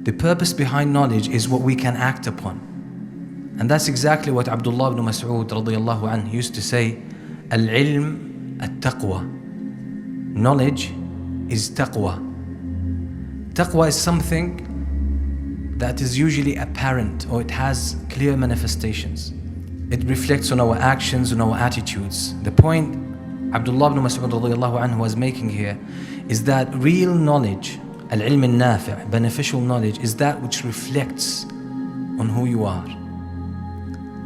The purpose behind knowledge is what we can act upon. And that's exactly what Abdullah ibn Mas'ud radiyallahu anhu used to say, Al-ilm at-taqwa. Knowledge is taqwa. Taqwa is something that is usually apparent, or it has clear manifestations. It reflects on our actions, on our attitudes. The point Abdullah ibn Mas'ud radiyallahu anhu was making here is that real knowledge, al-ilm al-nafi', beneficial knowledge, is that which reflects on who you are.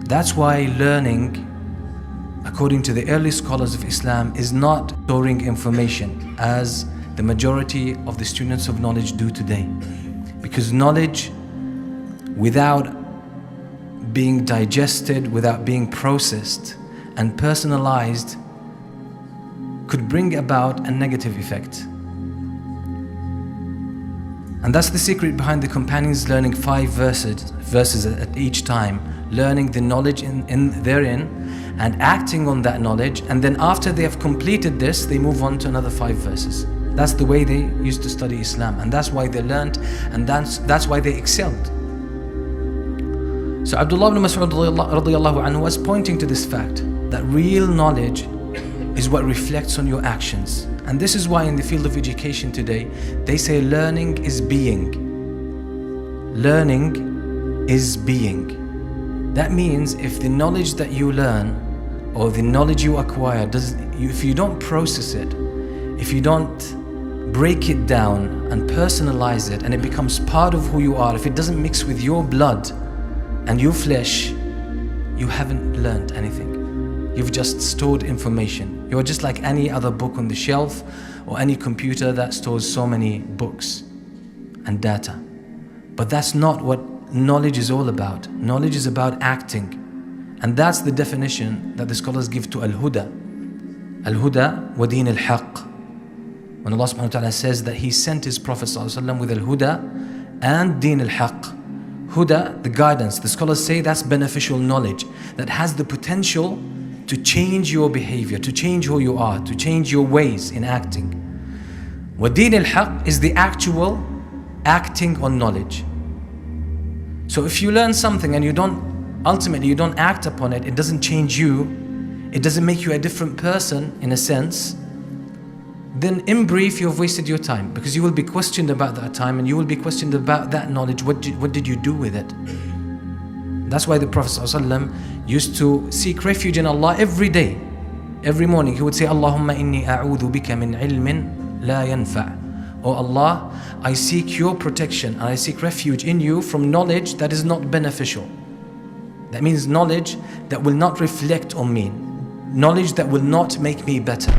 That's why learning, according to the early scholars of Islam, is not storing information as the majority of the students of knowledge do today. Because knowledge, without being digested, without being processed and personalized, could bring about a negative effect. And that's the secret behind the companions learning 5 verses at each time, learning the knowledge therein and acting on that knowledge, and then after they have completed this, they move on to another 5 verses. That's the way they used to study Islam, and that's why they learned, and that's why they excelled. So Abdullah ibn Mas'ud radiyallahu anhu was pointing to this fact, that real knowledge is what reflects on your actions. And this is why in the field of education today, they say learning is being. Learning is being. That means if the knowledge that you learn, or the knowledge you acquire, if you don't process it, if you don't break it down and personalize it, and it becomes part of who you are, if it doesn't mix with your blood and your flesh, you haven't learned anything. You've just stored information. You're just like any other book on the shelf, or any computer that stores so many books and data. But that's not what knowledge is all about. Knowledge is about acting. And that's the definition that the scholars give to al-huda. Al-huda wa deen al-haq. When Allah subhanahu wa ta'ala says that He sent His Prophet sallallahu alaihi wasallam with al-huda and deen al-haq. Huda, the guidance, the scholars say that's beneficial knowledge that has the potential to change your behavior, to change who you are, to change your ways in acting. Wa deen al-haq is the actual acting on knowledge. So if you learn something and you don't act upon it, it doesn't change you, it doesn't make you a different person in a sense, then in brief you've wasted your time, because you will be questioned about that time, and you will be questioned about that knowledge. What did you do with it? That's why the Prophet ﷺ used to seek refuge in Allah every day. Every morning he would say, Allahumma inni a'udhu bika min ilmin la yanfa'. Oh Allah, I seek your protection and I seek refuge in you from knowledge that is not beneficial. That means knowledge that will not reflect on me, knowledge that will not make me better.